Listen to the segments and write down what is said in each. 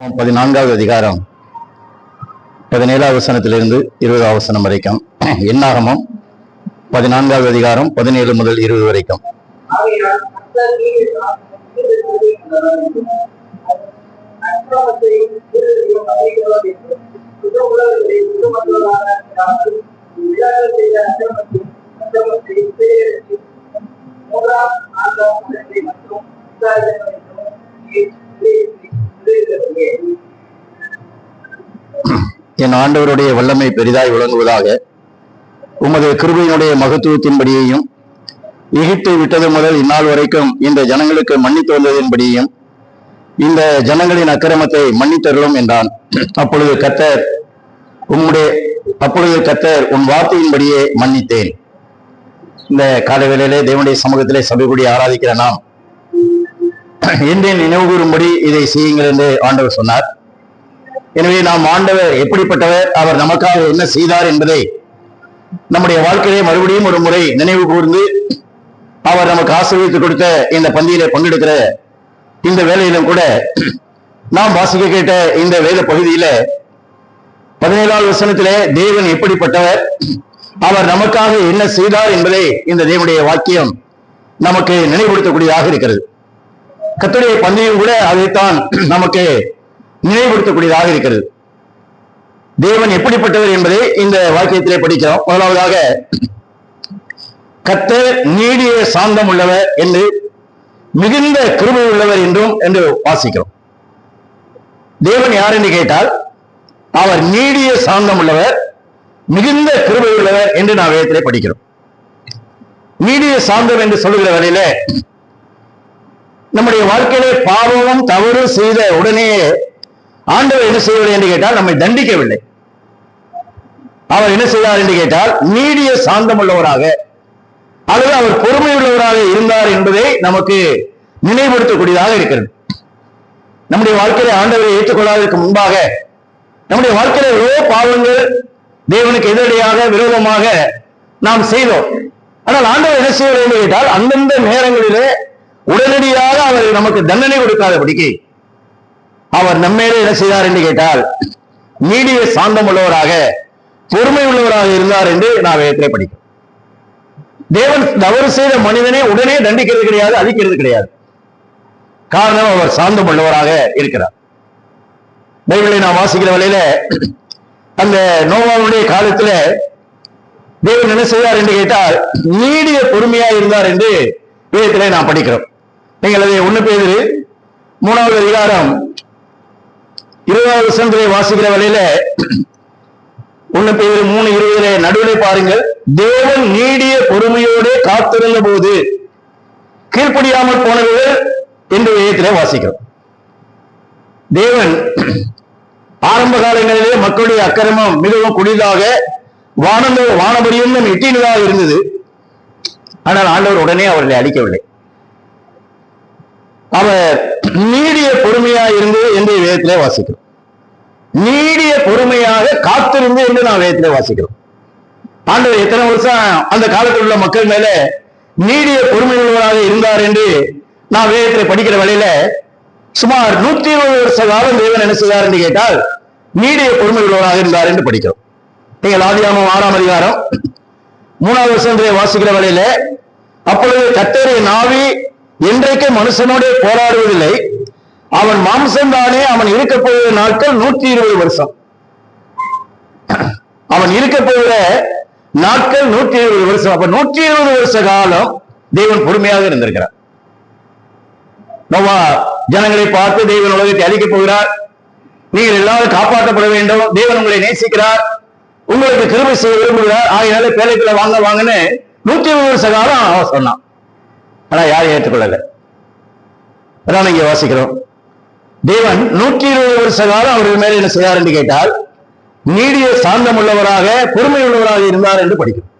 14வது அதிகாரம் 17வது வசனத்திலிருந்து 20வது வசனம் வரைக்கும். என்னாகமம் 14வது அதிகாரம் 17 முதல் 20 வரைக்கும். என் ஆண்டவருடைய வல்லமை பெரிதாய் விளங்குவதாக. உமது கிருபையினுடைய மகத்துவத்தின்படியையும் எகிப்தை விட்டது முதல் இந்நாள் வரைக்கும் இந்த ஜனங்களுக்கு மன்னித்து வந்ததின்படியும் இந்த ஜனங்களின் அக்கிரமத்தை மன்னித்தருளும் என்றான். அப்பொழுது கர்த்தர் உன் வார்த்தையின்படியே மன்னித்தேன். இந்த காலவேளையிலே தேவனுடைய சமூகத்திலே சபைக்கூடி ஆராதிக்கிற நாம் என்றே நினைவு கூறும்படி இதை செய்யுங்கள் என்று ஆண்டவர் சொன்னார். எனவே நாம் ஆண்டவர் எப்படிப்பட்டவர், அவர் நமக்காக என்ன செய்தார் என்பதை நம்முடைய வாழ்க்கையிலே மறுபடியும் ஒரு முறை நினைவு கூர்ந்து அவர் நமக்கு ஆசீர்வதித்து கொடுத்த இந்த பந்தியிலே பங்கெடுக்கிற இந்த வேலையிலும் கூட நாம் வாசிக்க கேட்ட இந்த வேத பகுதியில 17வது வசனத்திலே தேவன் எப்படிப்பட்டவர், அவர் நமக்காக என்ன செய்தார் என்பதை இந்த தேவனுடைய வாக்கியம் நமக்கு நினைவுபடுத்தக்கூடியதாக இருக்கிறது. கர்த்தருடைய பந்தியும் கூட அதைத்தான் நமக்கு நினைவுபடுத்தக்கூடியதாக இருக்கிறது. தேவன் எப்படிப்பட்டவர் என்பதை இந்த வாக்கியத்திலே படிக்கிறோம். முதலாவதாக கர்த்தர் நீடிய சாந்தம் உள்ளவர் என்று, மிகுந்த கிருபை உள்ளவர் என்று வாசிக்கிறோம். தேவன் யார் என்று கேட்டால் அவர் நீடிய சாந்தம் உள்ளவர், மிகுந்த கிருபை உள்ளவர் என்று நாம் வேதத்திலே படிக்கிறோம். நீடிய சாந்தம் என்று சொல்லுகிற வரையில நம்முடைய வாழ்க்கையிலே பாவமும் தவறு செய்த உடனே ஆண்டவர் என்ன செய்யவில்லை என்று கேட்டால் நம்மை தண்டிக்கவில்லை. அவர் என்ன செய்தார் என்று கேட்டால் நீடிய சாந்தம் உள்ளவராக அல்லது அவர் பொறுமை உள்ளவராக இருந்தார் என்பதை நமக்கு நினைவுபடுத்தக்கூடியதாக இருக்கிறது. நம்முடைய வாழ்க்கையில ஆண்டவரை ஏற்றுக்கொள்ளாததற்கு முன்பாக நம்முடைய வாழ்க்கையில எவ்வளோ பாவங்கள் தேவனுக்கு எதிரடியாக விரோதமாக நாம் செய்தோம். ஆனால் ஆண்டவர் என்ன செய்யவில்லை என்று கேட்டால் அந்தந்த நேரங்களிலே உடனடியாக அவர் நமக்கு தண்டனை கொடுக்காதபடிக்கு அவர் நம்மேலே என்ன செய்தார் என்று கேட்டால் நீடிய சாந்தம் உள்ளவராக பொறுமை உள்ளவராக இருந்தார் என்று நான் வேதத்திலே படிக்கிறேன். தேவன் தவறு செய்த மனிதனை உடனே தண்டிக்கிறது கிடையாது, அழிக்கிறது கிடையாது. காரணம் அவர் சாந்தம் உள்ளவராக இருக்கிறார். பைபிளை நாம் வாசிக்கிற வேளையில அந்த நோவாவுடைய காலத்துல தேவன் என்ன செய்தார் என்று கேட்டால் நீடிய பொறுமையா இருந்தார் என்று வேதத்திலே நாம் படிக்கிறோம். நீங்கள் அதை 1 பேதுரு 3வது அதிகாரம் 20வது வசனத்திலே வாசிக்கிற வேளையில 1 பேதுரு 3:20 நடுவிலே பாருங்கள், தேவன் நீடிய பொறுமையோடு காத்திருந்த போது கீழ்ப்படியாமல் போனவர்கள் என்று வேதத்திலே வாசிக்கிறோம். தேவன் ஆரம்ப காலங்களிலே மக்களுடைய அக்கிரமம் மிகவும் குடிதாக வானபடியும் எட்டினதாக இருந்தது. ஆனால் ஆண்டவர் உடனே அவர்களை அழிக்கவில்லை. அவர் நீடிய பொறுமையாக இருந்து என்று வேதத்திலே வாசிக்கிறோம். நீடிய பொறுமையாக காத்திருந்து என்று நான் வேதத்திலே வாசிக்கிறோம். ஆண்டவர் எத்தனை வருஷம் அந்த காலத்தில் உள்ள மக்கள் மேல நீடிய பொறுமை உள்ளவராக இருந்தார் என்று நான் வேதத்திலே படிக்கிற வேளையில சுமார் 120 வருஷ காலம் தேவன் என்ன செய்தார் என்று கேட்டால் நீடிய பொறுமை உள்ளவராக இருந்தார் என்று படிக்கிறோம். நீங்கள் ஆதியாகமம் 6ஆம் அதிகாரம் 3வது வசனத்திலே வாசிக்கிற வேளையில அப்பொழுது கர்த்தரின் ஆவி என்றைக்கு மனுஷனோட போராடுவதில்லை, அவன் மாம்சம்தானே, அவன் இருக்க போகிற நாட்கள் 120 வருஷம். அவன் இருக்க போகிற நாட்கள் 120 வருஷம். அப்ப 120 வருஷ காலம் தேவன் பொறுமையாக இருந்திருக்கிறார். நோவா ஜனங்களை பார்த்து தேவன் உலகத்தை அழிக்கப் போகிறார், நீங்கள் எல்லாரும் காப்பாற்றப்பட வேண்டும், தேவன் உங்களை நேசிக்கிறார், உங்களுக்கு கிருபை செய்ய விரும்புகிறார், ஆகையால பேழைக்குள்ள வாங்கன்னு 120 வருஷ காலம் அவன் சொன்னான். ஆனா யாரும் ஏற்றுக்கொள்ளல. அதான் இங்க வாசிக்கிறோம், தேவன் 120 வருஷ காலம் அவர்கள் மேல என்ன செய்தார் என்று கேட்டால் நீடிய சாந்தம் உள்ளவராக பொறுமை உள்ளவராக இருந்தார் என்று படிக்கிறோம்.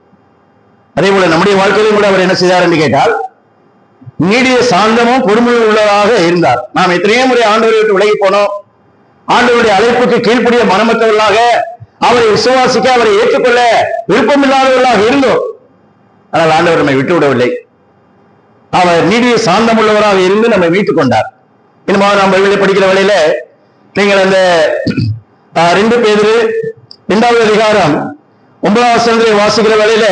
அதே போல நம்முடைய வாழ்க்கையிலும் கூட அவர் என்ன செய்தார் என்று கேட்டால் நீடிய சாந்தமும் பொறுமை உள்ளவராக இருந்தார். நாம் எத்தனையோ முறை ஆண்டவரை விட்டு விலகி போனோம். ஆண்டவருடைய அழைப்புக்கு கீழ்ப்படிய மனமற்றவர்களாக, அவரை விசுவாசிக்க, அவரை ஏற்றுக்கொள்ள விருப்பமில்லாதவர்களாக இருந்தோம். ஆனால் ஆண்டவர் நம்மை விட்டு விடவில்லை. அவர் நீடிய சாந்தம் உள்ளவராக இருந்து நம்மை மீட்டுக் கொண்டார். இன்னும் நாம் பைபிளை படிக்கிற வேளையில நீங்கள் அந்த 2 பேதுரு 2வது அதிகாரம் 9வது வசனத்திலே வாசிக்கிற வேளையில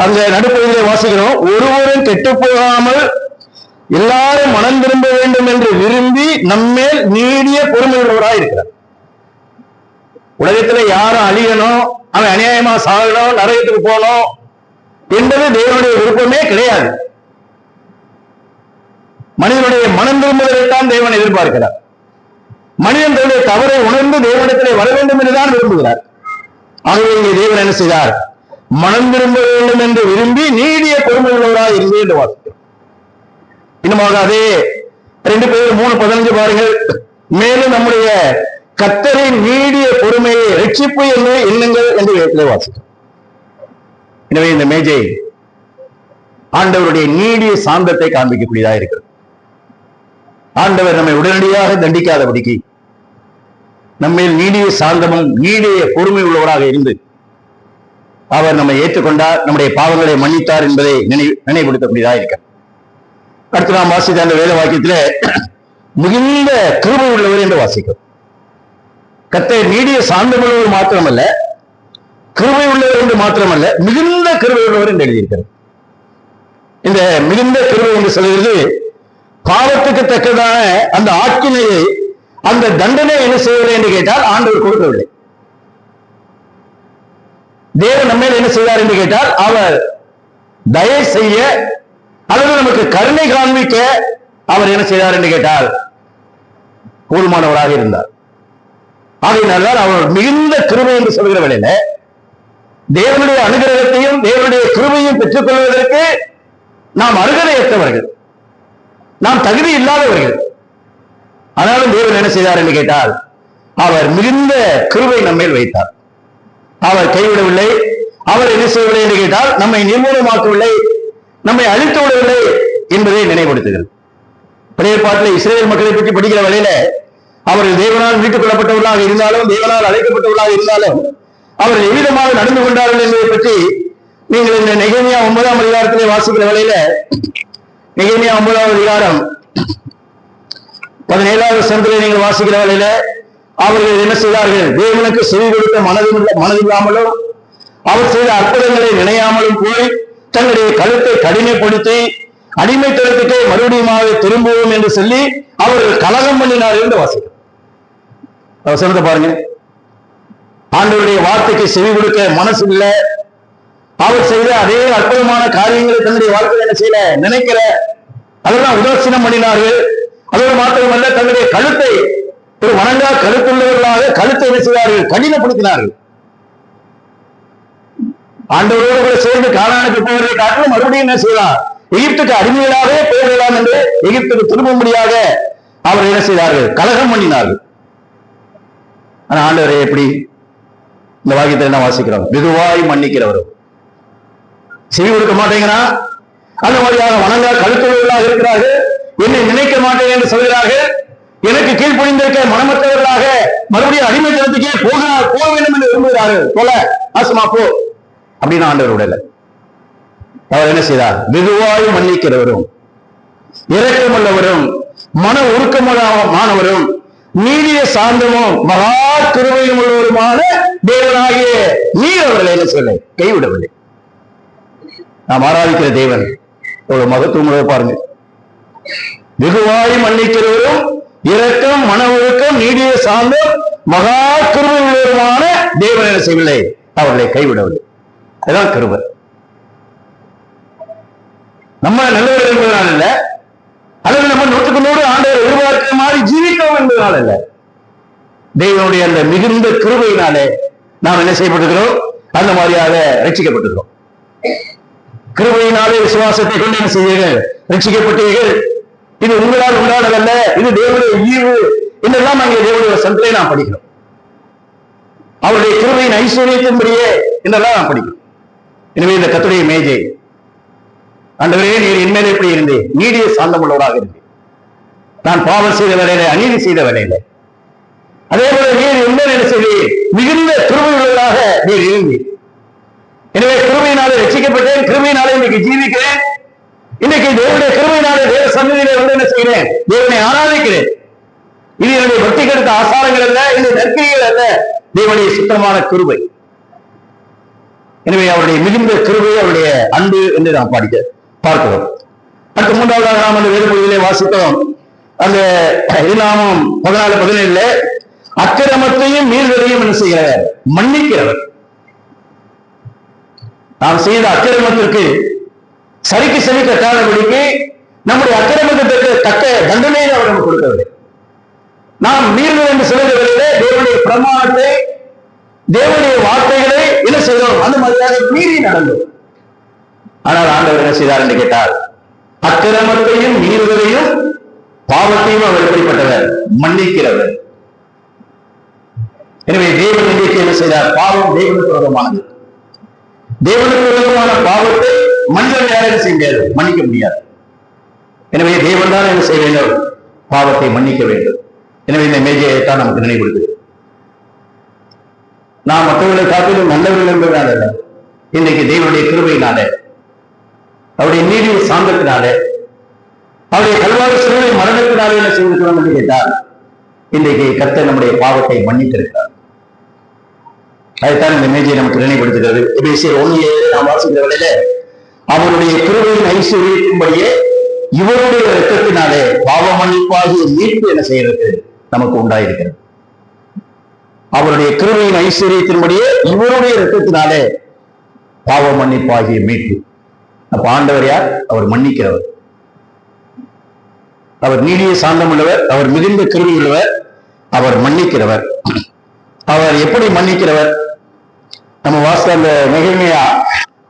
அந்த நடுப்பகுதியிலே வாசிக்கிறோம், ஒருவரும் கெட்டு போகாமல் எல்லாரும் மனம் திரும்ப வேண்டும் என்று விரும்பி நம்மேல் நீடிய பொறுமை உள்ளவராய் இருக்கிறார். உலகத்துல யாரும் அழியணும், அவன் அநியாயமா சாகணும், நரகத்துக்கு போகணும் என்பது தேவனுடைய விருப்பமே கிடையாது. மனிதனுடைய மனம் திரும்புவதைத்தான் தேவன் எதிர்பார்க்கிறார். மனிதன் தன்னுடைய தவறை உணர்ந்து தேவனிடத்திலே வர வேண்டும் என்றுதான் விரும்புகிறார். ஆகவே இங்கே தேவன் என்ன செய்தார்? மனம் திரும்ப வேண்டும் என்று விரும்பி நீடிய பொறுமை உள்ளவராய் இருந்து என்று வாசிக்கிறோம். இன்னுமாக அதே 2 பேர் 3:15 பாருங்கள். மேலும் நம்முடைய கர்த்தரின் நீடிய பொறுமையை ரட்சிப்பு என்று எண்ணுங்கள் என்று வேதத்திலே வாசிக்கிறோம். எனவே இந்த மேஜை ஆண்டவருடைய நீடிய சாந்தத்தை காண்பிக்கக்கூடியதாக இருக்கிறது. ஆண்டவர் நம்மை உடனடியாக தண்டிக்காதபடிக்கு நம்மேல் நீடிய சாந்தமும் நீடிய பொறுமை உள்ளவராக இருந்து அவர் நம்மை ஏற்றுக்கொண்டார், நம்முடைய பாவங்களை மன்னித்தார் என்பதை நினைவுபடுத்தக்கூடியதாக இருக்க. அடுத்து நாம் வாசித்த அந்த வேத வாக்கியத்திலே மிகுந்த கிருபை உள்ளவர் என்று வாசிக்கிறோம். கர்த்தர் நீடிய சாந்தமுள்ளவர் மாத்திரமல்ல, கிருபை உள்ளவர் என்று மாத்திரமல்ல, மிகுந்த கிருபை உள்ளவர் என்று எழுதியிருக்கிறது. இந்த மிகுந்த கிருபை என்று சொல்கிறது, பாவத்துக்கு தக்கதான அந்த ஆக்கினையை, அந்த தண்டனை என்ன செய்யவில்லை என்று கேட்டால் ஆண்டவர் கொடுக்கவில்லை. தேவன் நம்ம என்ன செய்தார் என்று கேட்டால், அவர் தயவு செய்ய அல்லது நமக்கு கருணை காண்பிக்க அவர் என்ன செய்தார் என்று கேட்டால் போதுமானவராக இருந்தார். ஆகையினால் அவர் மிகுந்த கிருபை என்று சொல்கிற வேளையில தேவனுடைய அனுகிரகத்தையும் தேவனுடைய கிருபையும் பெற்றுக் கொள்வதற்கு நாம் அருகதையற்றவர்கள், நாம் தகுதி இல்லாதவர்கள். ஆனாலும் தேவன் என்ன செய்தார் என்று கேட்டால் அவர் மிகுந்த கிருபை நம்மேல் வைத்தார். அவர் கைவிடவில்லை, அவர் என்ன செய்யவில்லை என்று கேட்டால் நம்மை நிர்மூலமாக்கவில்லை, நம்மை அழித்து விடவில்லை என்பதை நினைவுபடுத்துகிறது. பழைய பாட்டில் இஸ்ரேல் மக்களை பற்றி படிக்கிற வழியில அவர்கள் தேவனால் மீட்டுக் கொள்ளப்பட்டவர்களாக இருந்தாலும், தேவனால் அழைக்கப்பட்டவர்களாக இருந்தாலும் அவர்கள் எவ்விதமாக நடந்து கொண்டார்கள் என்பதை பற்றி நீங்கள் இந்த நெகேமியா 9ஆம் அதிகாரத்திலே வாசிக்கிற வேளையில, நெகேமியா 9ஆம் அதிகாரம் 17வது வசனத்திலே நீங்கள் வாசிக்கிற வேளையில அவர்கள் என்ன செய்தார்கள்? தேவனுக்கு செவி கொடுத்த மனதில்லாமலும் அவர் செய்த அற்புதங்களை நினையாமலும் போய் தன்னுடைய கழுத்தை கடிமைப்படுத்தி அடிமைத்தனத்துக்கே மறுபடியும் திரும்புவோம் என்று சொல்லி அவர்கள் கலகம் பண்ணினார்கள் என்று வாசிக்கிறோம். வசனத்தை பாருங்க. ஆண்டவருடைய வார்த்தைக்கு செவி கொடுக்க மனசு இல்லை, அவர் செய்த அதே அற்புதமான காரியங்களை தன்னுடைய வாழ்க்கையில் என்ன செய்யல நினைக்கிற, அதெல்லாம் உதாசீனம் பண்ணினார்கள். அதோடு மாத்திரமல்ல, தன்னுடைய கழுத்தை ஒரு வணங்கா கழுத்துள்ளவர்களாக கழுத்தை என்ன செய்தார்கள்? கடினப்படுத்தினார்கள். ஆண்டவரோடு கூட சேர்ந்து கானானுக்கு போவதை காட்டிலும் மறுபடியும் என்ன செய்யலாம்? எகிப்துக்கு அடிமைகளாகவே போயிடலாம் என்று எகிப்துக்கு திரும்பும்படியாக அவர் என்ன செய்தார்கள்? கலகம் பண்ணினார்கள். ஆனா ஆண்டவரை எப்படி இந்த வாக்கியத்தை என்ன வாசிக்கிறோம்? வெகுவாய் மன்னிக்கிறவரும் செவி கொடுக்க மாட்டேங்கிறான், அந்த மாதிரியாக வணங்கா கழுத்துள்ளவர்களாக இருக்கிறார்கள், என்னை நினைக்க மாட்டேன் என்று சொல்கிறார்கள், எனக்கு கீழ்ப்படிந்திருக்க மனமற்றவர்களாக மறுபடியும் அடிமைத்தனத்துக்கே போக வேண்டும் என்று விரும்புகிறார்கள். போல ஆசமா போ அப்படின்னு ஆண்டவர் விடல. அவர் என்ன செய்தார்? வெகுவாய் மன்னிக்கிறவரும் இரக்கமுள்ளவரும் மன உருக்கமானவரும் நீடிய சாந்தமும் மகா கிருபையும் உள்ளவருமான தேவனாகிய நீர் அவர்களை என்ன சொல்ல கைவிடவில்லை. நாம் ஆராதிக்கிற தேவன் ஒரு மகத்துவம் பாருங்க. வெகுவாய் மன்னிக்கிறவரும் இரக்கம் மன ஒழுக்கம் நீடிய சாந்தம் மகா கிருபை உள்ளவருமான தேவன் என்ன செய்யவில்லை? அவர்களை கைவிடவில்லை. அதான் கிருபை. நம்ம நல்லவர் என்பதனால் அல்ல, அல்லது நம்ம 100% ஆண்டவர் எதிர்பார்க்கிற மாதிரி ஜீவிக்கிறோம் என்பதனால் அல்ல, தேவனுடைய அந்த மிகுந்த கிருபையினாலே நாம் என்ன செய்யப்பட்டிருக்கிறோம்? அந்த மாதிரியாக ரட்சிக்கப்பட்டிருக்கிறோம். கிருபையினாலே விசுவாசத்தை கொண்டு என்ன செய்வீர்கள்? ரட்சிக்கப்பட்டீர்கள். இது உங்களால் உண்டானதல்ல, இது தேவனுடைய ஈவு என்றெல்லாம் அங்கே தேவனுடைய வசனத்திலே நாம் படிக்கிறோம். அவருடைய கிருபையின் ஐஸ்வர்யத்தின்படியே என்றெல்லாம் நாம் படிக்கிறோம். எனவே இந்த கர்த்தருடைய மேஜை, ஆண்டவரே நீர் என்மேல் எப்படி இருந்தேன்? நீடிய சாந்தம் உள்ளவராக இருந்தேன். நான் பாவம் செய்த வேலையில, அநீதி செய்த வேலையில, அதே போல நீர் என்மேல் என்ன செய்தீர்? மிகுந்த கிருபை உள்ளவராக நீர் இருந்தீர். எனவே கிருபையினாலே ரட்சிக்கப்பட்டேன், கிருபையினாலே இன்னைக்கு ஜீவிக்கிறேன். இன்னைக்கு தேவனுடைய கிருபையினாலே தேவ சன்னதியிலே வந்து என்ன செய்கிறேன்? தேவனை ஆராதிக்கிறேன். இது என்னுடைய பக்தி கெடுத்த ஆசாரங்கள் அல்ல, இந்த நற்கிரிகள் அல்ல, தேவனுடைய சுத்தமான கிருபை. எனவே அவருடைய மிகுந்த கிருபை, அவருடைய அன்பு என்று நாம் பார்க்கிறோம். அடுத்த மூன்றாவதாக நாம் அந்த வேத பகுதியிலே வாசித்தோம். அந்த 14-17 அக்கிரமத்தையும் மீறுதலையும் என்ன செய்கிறவர்? மன்னிக்கிறவர். நாம் செய்த அக்கிரமத்திற்கு சரிக்கு சரி கட்டாதபடிக்கு நம்முடைய அக்கிரமத்திற்கு தக்க தண்டனையை அவர் நமக்கு கொடுக்கவில்லை. நாம் மீறுதல் என்று சொல்லுகிறவர்களே தேவனுடைய பிரமாணத்தை, தேவனுடைய வார்த்தைகளை என்ன செய்தோம்? அந்த மாதிரியாக மீறி நடந்தோம். ஆனால் ஆண்டவர் என்ன செய்தார் என்று கேட்டால், அக்கிரமத்தையும் மீறுதலையும் பாவத்தையும் அவர் எப்படிப்பட்டவர்? மன்னிக்கிறவர். எனவே தேவன் இன்றைக்கு என்ன செய்தார்? பாவம் தேவனுக்கு விரோதமானது. தேவனுக்கு விரோதமான பாவத்தை மனிதன் யாரும் செய்ய முடியாது, மன்னிக்க முடியாது. எனவே தேவன் தான் என்ன செய்ய வேண்டும்? பாவத்தை மன்னிக்க வேண்டும். எனவே இந்த மேஜையைத்தான் நமக்கு நினைவுபடுத்துகிறது. நாம் மற்றவர்களை காட்டிலும் நல்லவர்கள் என்பதனால அல்ல, இன்றைக்கு தேவனுடைய கிருபையினாலே, அவருடைய நீதிய சாந்தத்தினாலே, அவருடைய கல்வாரி சிலுவை மரணத்தினாலே என்ன செய்திருக்கிறோம் என்று கேட்டால், இன்றைக்கு கர்த்தர் நம்முடைய பாவத்தை மன்னித்திருக்கிறார். அதைத்தான் இந்த மேஜை நமக்கு நினைவுபடுத்துகிறது. எபேசியர் 1:7 நாம் வாசிக்கிற வேளையில, அவருடைய கிருபையின் ஐஸ்வர்யத்தின்படியே இவருடைய இரத்தத்தினாலே பாவ மன்னிப்பாகிய மீட்பு என்ன செய்யறது நமக்கு உண்டாயிருக்கிறது. அவருடைய கிருபையின் ஐஸ்வர்யத்தின்படியே இவருடைய இரத்தத்தினாலே பாவ மன்னிப்பாகிய மீட்பு. அப்ப ஆண்டவர் யார்? அவர் மன்னிக்கிறவர். அவர் நீடிய சாந்தம் உள்ளவர், அவர் மிகுந்த கிருபை உள்ளவர், அவர் மன்னிக்கிறவர். அவர் எப்படி மன்னிக்கிறவர்? நம்ம வாசித்த அந்த நெகேமியா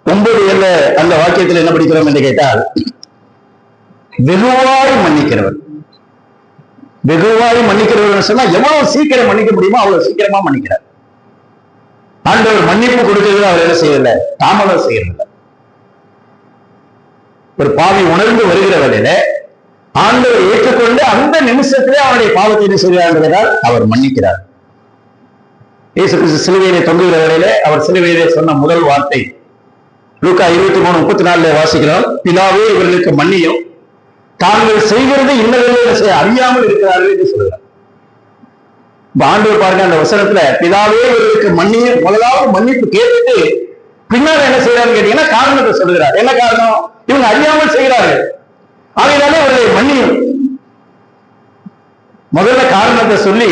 9:7 அந்த வாக்கியத்தில் என்ன படிக்கிறோம் என்று கேட்டால், வெகுவாய் மன்னிக்கிறவர். வெகுவாய் மன்னிக்கிறவர் சொன்னா எவ்வளவு சீக்கிரம் மன்னிக்க முடியுமோ அவ்வளவு சீக்கிரமா மன்னிக்கிறார். ஆண்டவர் மன்னிப்பு கொடுக்கிறது அவர் என்ன செய்யல, தாமதம் செய்யறதில்லை. ஒரு பாவி உணர்ந்து வருகிற வேளையில ஆண்டவர் ஏற்றுக்கொண்டு அந்த நிமிஷத்திலே அவருடைய பாவத்தை என்ன செய்கிறார் என்றால் அவர் மன்னிக்கிறார். இயேசு கிறிஸ்து சிலுவையிலே தொங்குகிற வேளையில அவர் சிலுவையிலே சொன்ன முதல் வார்த்தை லூக்கா 23:34 வாசிக்கிறோம். பிதாவே இவர்களுக்கு மன்னியும், தாங்கள் செய்கிறது இன்னவர்கள் அறியாமல் இருக்கிறார்கள் என்று சொல்கிறார். ஆண்டவர் பாருங்க அந்த வசனத்துல பிதாவே இவர்களுக்கு மன்னியும், முதலாவது மன்னிப்பு கேட்டுட்டு பின்னால் என்ன செய்யறாருன்னு கேட்டீங்கன்னா காரணத்தை சொல்கிறார். என்ன காரணம்? இவங்க அறியாமல் செய்கிறார்கள், ஆகையினாலே அவர்களை மன்னியும். முதல்ல காரணத்தை சொல்லி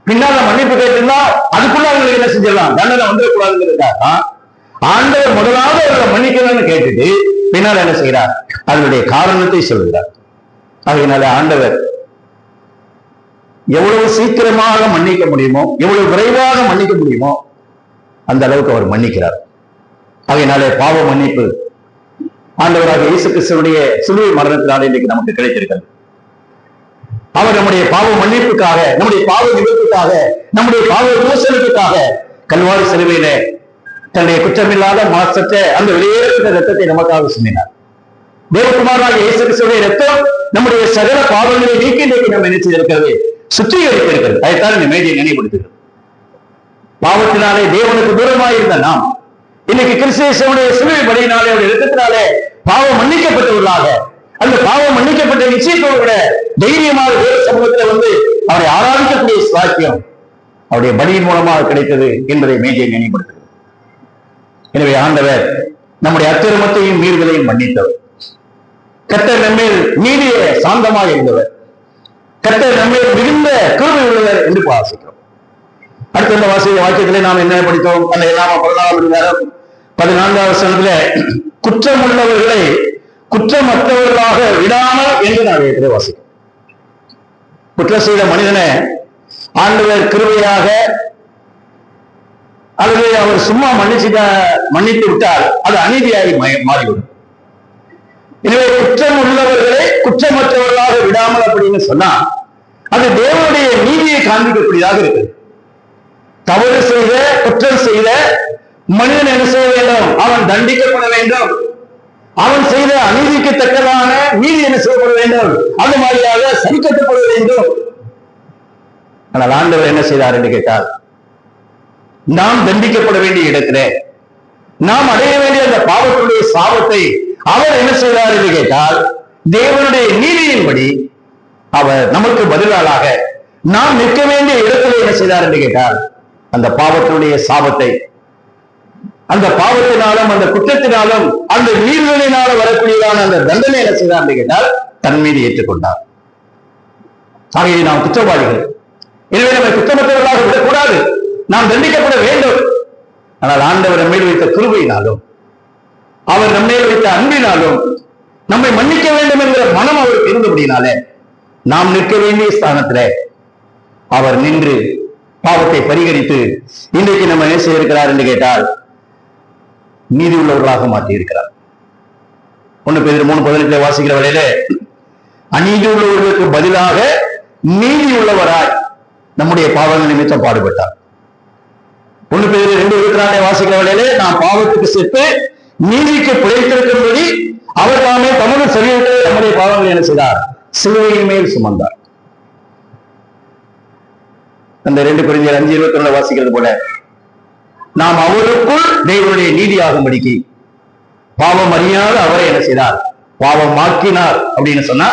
பின்னால மன்னிப்பு கேட்டிருந்தா அதுக்குள்ள அவங்களுக்கு என்ன செஞ்சிடலாம், தண்டனை வந்துடக்கூடாதுங்கிறதுக்காக ஆண்டவர் முதலாவது அவர்களை மன்னிக்கணும்னு கேட்டுட்டு பின்னால் என்ன செய்கிறார்? அதனுடைய காரணத்தை சொல்கிறார். அதனால ஆண்டவர் எவ்வளவு சீக்கிரமாக மன்னிக்க முடியுமோ, எவ்வளவு விரைவாக மன்னிக்க முடியுமோ அந்த அளவுக்கு அவர் மன்னிக்கிறார். அதனாலே பாவ மன்னிப்பு ஆண்டவராக இயேசு கிறிஸ்துவுடைய சிலுவை மரணத்தினாலே இன்றைக்கு நமக்கு கிடைத்திருக்கிறது. அவர் நம்முடைய பாவ மன்னிப்புக்காக, நம்முடைய பாவ நிவர்த்திக்காக, நம்முடைய பாவ விமோசனத்துக்காக கல்வாரி சிலுவையில தன்னுடைய குற்றமில்லாத மாசற்ற அந்த வெளியேற்ற ரத்தத்தை நமக்காக சிந்தினார். தேவகுமாராக இயேசு கிறிஸ்துவுடைய ரத்தம் நம்முடைய சகல பாவங்களை நீக்கி இன்றைக்கு நம்ம என்ன செய்திருக்கிறது? சுத்திகரித்திருக்கிறது. அதைத்தான் இந்த மேஜையை நினைவுபடுத்துகிறது. பாவத்தினாலே தேவனுக்கு தூரமாயிருந்த நாம் இன்னைக்கு கிறிஸ்துவுடைய சிலுவை பலியினாலே அவருடைய இரத்தத்தினாலே பாவம் மன்னிக்கப்பட்டவர்களாக, அந்த பாவம் மன்னிக்கப்பட்ட நிச்சயத்தோடு கூட தைரியமாக வேறு சமூகத்தில் வந்து அவரை ஆராதிக்கக்கூடிய சாக்கியம் அவருடைய பலியின் மூலமாக கிடைத்தது என்பதை மேஜையை நினைவுபடுத்துகிறது. எனவே ஆண்டவர் நம்முடைய அக்கிரமத்தையும் மீறுதலையும் மன்னித்தவர். கர்த்தர் நம்மேல் நீடிய சாந்தமாக இருந்தவர். கர்த்தர் நம்மேல் மிகுந்த கிருபை உள்ளவர் என்று வாசிக்கிறோம். அடுத்த இந்த வாக்கியத்திலே நாம் என்ன படித்தோம்? அந்த 14வது வசனத்துல குற்றம் உள்ளவர்களை குற்றமற்றவர்களாக விடாமல் என்று நான் வாசிக்கிறோம். குற்றம் செய்த மனிதனை ஆண்டவர் கிருபையாக அல்லது அவர் சும்மா மன்னித்து விட்டால் அது அநீதியாகி மாறிவிடும். எனவே குற்றம் உள்ளவர்களை குற்றமற்றவர்களாக விடாமல் அப்படின்னு சொன்னா அது தேவனுடைய நீதியை காண்பிக்கக்கூடியதாக இருக்கு. தவறு செய்த, குற்றம் செய்த மனிதன் என்ன செய்ய வேண்டும்? அவன் தண்டிக்கப்பட வேண்டும். அவன் செய்த அநீதிக்கு தக்கதான நீதி என்ன செய்யப்பட வேண்டும்? அந்த மாதிரியாக சரிக்கட்டப்பட வேண்டும். ஆனால் ஆண்டவர் என்ன செய்தார் என்று கேட்டால், நாம் தண்டிக்கப்பட வேண்டிய இடத்துல நாம் அடைய வேண்டிய அந்த பாவத்துடைய சாபத்தை அவர் என்ன செய்தார் என்று கேட்டால், தேவனுடைய நீதியின்படி அவர் நமக்கு பதிலாக நாம் நிற்க வேண்டிய இடத்துல என்ன செய்தார் என்று கேட்டால் அந்த பாவத்தினுடைய சாபத்தை, அந்த பாவத்தினாலும் அந்த குற்றத்தினாலும் அந்த மீறுதலினால வரக்கூடியதான அந்த தண்டனை என்ன செய்தார் என்று கேட்டால் தன் மீது ஏற்றுக்கொண்டார். ஆகவே நாம் குற்றவாளிகள், எனவே நம்மை குற்றமற்றவர்களாக விடக்கூடாது, நாம் தண்டிக்கப்பட வேண்டும். ஆனால் ஆண்டவர் நம்மேல் வைத்த கிருபையினாலும் அவர் நம்மேல் வைத்த அன்பினாலும் நம்மை மன்னிக்க வேண்டும் என்கிற மனம் அவருக்கு இருந்தபடினாலே நாம் நிற்க வேண்டிய ஸ்தானத்திலே அவர் நின்று பாவத்தை பரிகரித்து இன்றைக்கு நம்ம என்ன செய்திருக்கிறார் என்று கேட்டால் நீதி உள்ளவர்களாக மாற்றி இருக்கிறார். 1 பேதுரு 3:18 வாசிக்கிற வேளையில அநீதி உள்ளவர்களுக்கு பதிலாக நீதி உள்ளவராய் நம்முடைய பாவங்கள் நிமித்தம் பாடுபட்டார். 1 பேதுரு 2:24 வாசிக்கிற வேளையிலே நாம் பாவத்துக்கு செத்து நீதிக்கு பிழைத்திருக்கும்படி அவர் தாமே தமது சரீரத்தை நம்முடைய பாவங்களை என்ன செய்தார்? சிலுவையின் மேல் சுமந்தார். அந்த 2 Corinthians 5:22 வாசிக்கிறது போல நாம் அவருக்குள் தேவனுடைய நீதியாகும்படிக்கு பாவம் அறியாத அவரை என்ன செய்தார்? பாவம் மாக்கினார் அப்படின்னு சொன்னா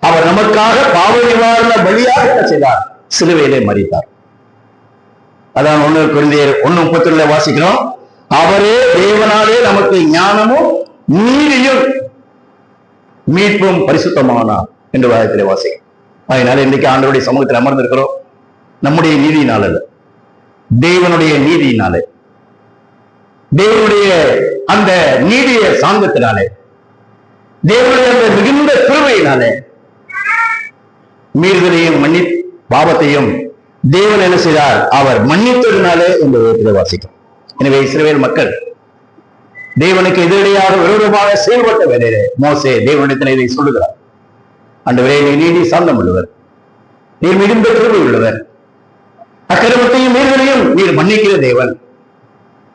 அவர் நமக்காக பாவ நிவாரண பலியாக என்ன செய்தார்? சிலுவையிலே மரித்தார். அதான் 1 Corinthians 1:32 வாசிக்கிறோம். அவரே தேவனாலே நமக்கு ஞானமும் நீதியும் மீட்பும் பரிசுத்தமானார் என்று வாயத்திலே வாசிக்கிறோம். அதனால இன்றைக்கு ஆண்டவருடைய சமூகத்தில் அமர்ந்திருக்கிறோம். நம்முடைய நீதியினால் அல்ல, தேவனுடைய நீதியினாலே, தேவனுடைய அந்த நீதிய சாந்தத்தினாலே, தேவனுடைய அந்த மிகுந்த கிருபையினாலே மீறுதலையும் பாவத்தையும் தேவன் என்ன செய்தார்? அவர் மன்னித்ததினாலே இந்த விதத்தில் வாசிக்கும். எனவே இஸ்ரவேல் மக்கள் தேவனுக்கு எதிரடியாக விரோதமாக செயல்பட்ட வேலையிலே மோசே தேவனிடத்தில் இதை சொல்லுகிறார். ஆண்டவரே, நீதி சாந்தம் உள்ளவர், நீர் மிகுந்த கிருபை உள்ளவர், அக்கிரமத்தையும் மீறுதலையும் நீர் மன்னிக்கிற தேவன்,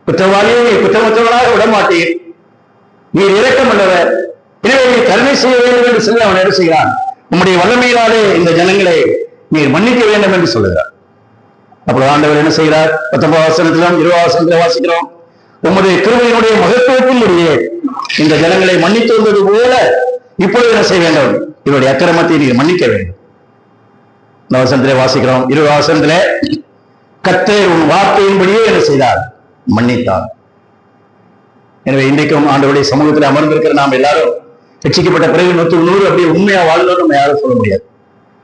குற்றவாளியை நீர் குற்றமற்றவனாக விடமாட்டீர், நீர் இரக்கம் உள்ளவர், எனவே நீர் கருணை செய்ய வேண்டும் என்று சொல்லி அவன் என்ன செய்கிறான்? உம்முடைய வல்லமையினாலே இந்த ஜனங்களை நீர் மன்னிக்க வேண்டும் என்று சொல்லுகிறார். அப்பொழுது ஆண்டவர் என்ன செய்கிறார்? 19 வசனத்திலும் 20 வசனத்திலும் வாசிக்கிறோம். உம்முடைய கிருபையினுடைய மகத்துவத்தினுடைய இந்த ஜனங்களை மன்னித்து வந்தது போல இப்பொழுது என்ன செய்ய வேண்டும்? இவருடைய அக்கிரமத்தை நீர் மன்னிக்க வேண்டும். இந்த வசனத்திலே வாசிக்கிறோம். 20 வசனத்திலே கர்த்தர் உன் வார்த்தையின்படியே என்ன செய்தார்? மன்னித்தார். எனவே இன்றைக்கும் ஆண்டவருடைய சமூகத்தில் அமர்ந்திருக்கிற நாம் எல்லாரும் ரட்சிக்கப்பட்ட பிறகு 100 அப்படியே உண்மையா வாழ்ந்தோம் நம்ம யாரும் சொல்ல முடியாது.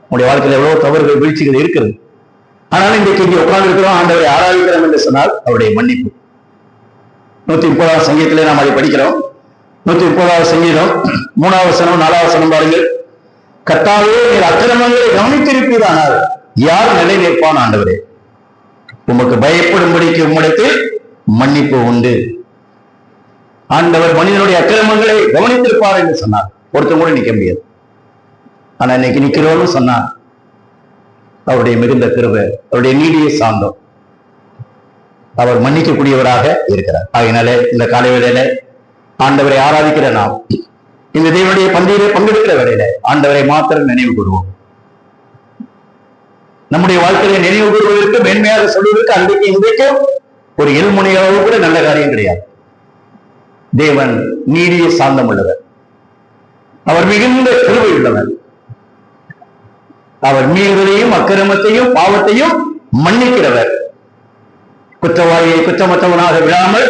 நம்முடைய வாழ்க்கையில் எவ்வளவு தவறுகள் வீழ்ச்சிகள் இருக்கிறது. ஆனால் இன்றைக்கு இங்கே உட்கார்ந்து இருக்கிறோம், ஆண்டவரை ஆராதிக்கிறோம் என்று சொன்னால் அவருடைய மன்னிப்பு. 130 சங்கீதத்திலே நாம் அதை படிக்கிறோம். 130 சங்கீதம் 3 வசனம் 4 வசனம் பாருங்கள். கர்த்தாவே, நீர் அக்கிரமங்களை கவனித்திருப்பீரானால் யார் நிலை நிற்பான்? ஆண்டவரே, உமக்கு பயப்படும்படிக்கு உம்மிடத்தில் மன்னிப்பு உண்டு. ஆண்டவர் மனிதனுடைய அக்கிரமங்களை கவனித்திருப்பார் என்று சொன்னார். ஒருத்தர் கூட நிற்க முடியாது. ஆனா இன்னைக்கு நிக்கிறோம்னு சொன்னார். அவருடைய மிகுந்த கிருபை, அவருடைய நீதியை சார்ந்தோம், அவர் மன்னிக்கக்கூடியவராக இருக்கிறார். ஆகையினாலே இந்த காலை வேளையில ஆண்டவரை ஆராதிக்கிற நாம் இந்த தேவனுடைய பந்தியிலே பங்கெடுக்கிற வேளையில ஆண்டவரை மாத்திரம் நினைவு கூறுவோம். நம்முடைய வாழ்க்கையை நினைவு கூறுவதற்கு, மேன்மையாக சொல்வதற்கு அன்றைக்கு இன்றைக்கும் ஒரு எல்முனையாக கூட நல்ல காரியம் கிடையாது. தேவன் நீதியை சார்ந்தம் உள்ளவர், அவர் மிகுந்த கிருபை உள்ளவர், அவர் மீறுதலையும் அக்கிரமத்தையும் பாவத்தையும் மன்னிக்கிறவர், குற்றவாளியை குற்றமற்றவனாக விடாமல்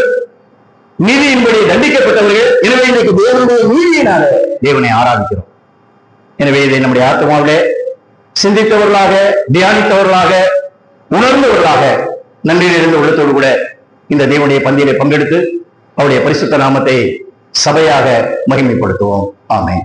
நீதியின்படி தண்டிக்கப்பட்டவர்கள். எனவே இன்றைக்கு தேவனுடைய நீதியினால தேவனை ஆராதிக்கிறோம். எனவே இதை நம்முடைய ஆத்மாவிலே சிந்தித்தவர்களாக, தியானித்தவர்களாக, உணர்ந்தவர்களாக, நன்றியிலிருந்து உள்ளத்தோடு கூட இந்த தேவனுடைய பந்தியிலே பங்கெடுத்து அவருடைய பரிசுத்த நாமத்தை சபையாக மகிமைப்படுத்துவோம். ஆமென்.